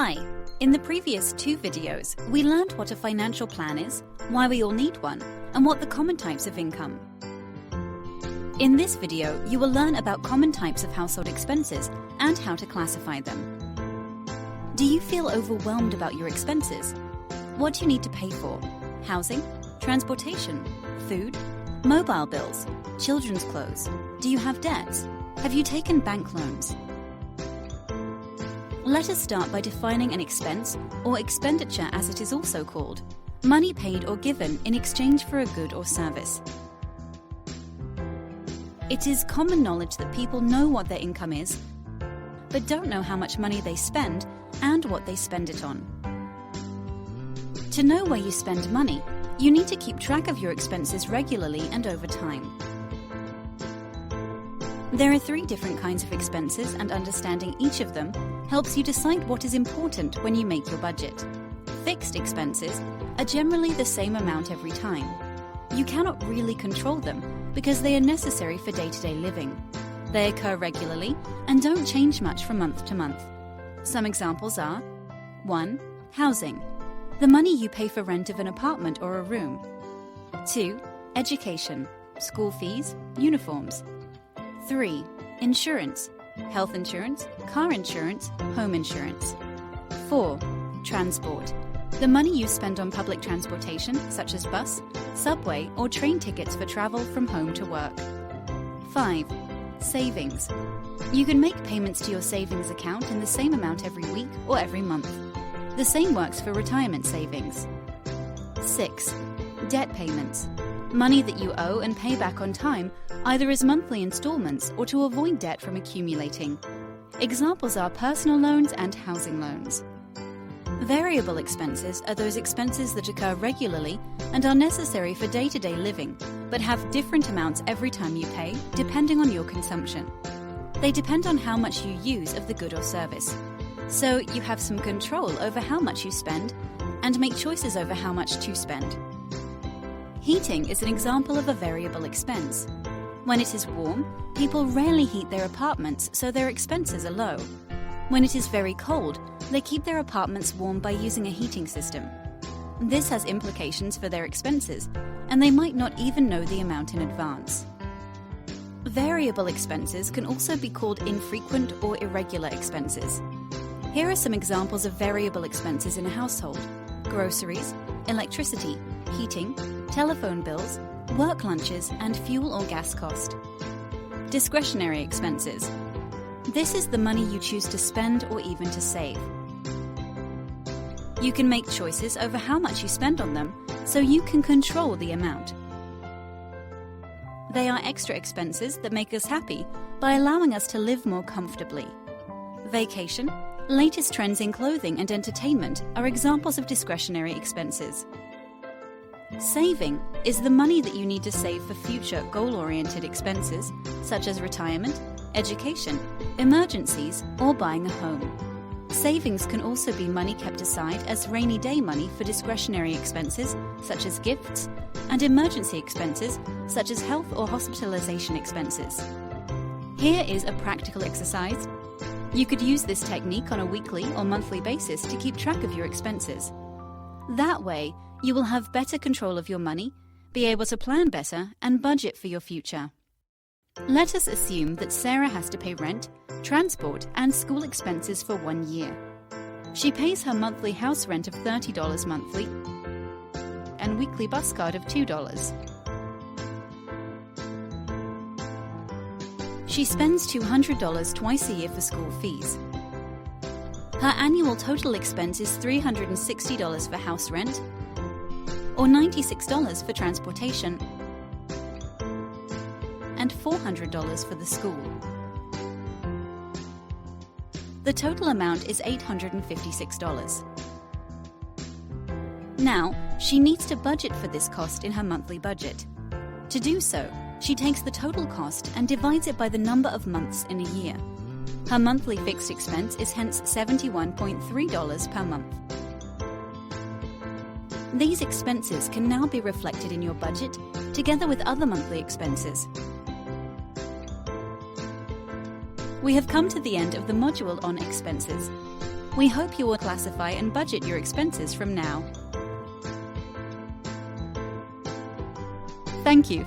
Hi! In the previous 2 videos, we learned what a financial plan is, why we all need one, and what the common types of income. In this video, you will learn about common types of household expenses and how to classify them. Do you feel overwhelmed about your expenses? What do you need to pay for? Housing? Transportation? Food? Mobile bills? Children's clothes? Do you have debts? Have you taken bank loans? Let us start by defining an expense, or expenditure as it is also called, money paid or given in exchange for a good or service. It is common knowledge that people know what their income is, but don't know how much money they spend and what they spend it on. To know where you spend money, you need to keep track of your expenses regularly and over time. There are 3 different kinds of expenses, and understanding each of them helps you decide what is important when you make your budget. Fixed expenses are generally the same amount every time. You cannot really control them because they are necessary for day-to-day living. They occur regularly and don't change much from month to month. Some examples are 1. Housing. The money you pay for rent of an apartment or a room. 2. Education. School fees, uniforms. 3. Insurance. Health insurance, car insurance, home insurance. 4. Transport. The money you spend on public transportation, such as bus, subway, or train tickets for travel from home to work. 5. Savings. You can make payments to your savings account in the same amount every week or every month. The same works for retirement savings. 6. Debt payments. Money that you owe and pay back on time, either as monthly installments or to avoid debt from accumulating. Examples are personal loans and housing loans. Variable expenses are those expenses that occur regularly and are necessary for day-to-day living, but have different amounts every time you pay, depending on your consumption. They depend on how much you use of the good or service. So you have some control over how much you spend and make choices over how much to spend. Heating is an example of a variable expense. When it is warm, people rarely heat their apartments, so their expenses are low. When it is very cold, they keep their apartments warm by using a heating system. This has implications for their expenses, and they might not even know the amount in advance. Variable expenses can also be called infrequent or irregular expenses. Here are some examples of variable expenses in a household: groceries, electricity, heating, telephone bills, work lunches, and fuel or gas cost. Discretionary expenses. This is the money you choose to spend or even to save. You can make choices over how much you spend on them, so you can control the amount. They are extra expenses that make us happy by allowing us to live more comfortably. Vacation, latest trends in clothing and entertainment are examples of discretionary expenses. Saving is the money that you need to save for future goal-oriented expenses, such as retirement, education, emergencies, or buying a home. Savings can also be money kept aside as rainy day money for discretionary expenses, such as gifts, and emergency expenses, such as health or hospitalization expenses. Here is a practical exercise. You could use this technique on a weekly or monthly basis to keep track of your expenses. That way, you will have better control of your money, be able to plan better, and budget for your future. Let us assume that Sarah has to pay rent, transport, and school expenses for 1 year. She pays her monthly house rent of $30 monthly and weekly bus card of $2. She spends $200 twice a year for school fees. Her annual total expense is $360 for house rent, or $96 for transportation, and $400 for the school. The total amount is $856. Now, she needs to budget for this cost in her monthly budget. To do so, she takes the total cost and divides it by the number of months in a year. Her monthly fixed expense is hence $71.3 per month. These expenses can now be reflected in your budget, together with other monthly expenses. We have come to the end of the module on expenses. We hope you will classify and budget your expenses from now. Thank you.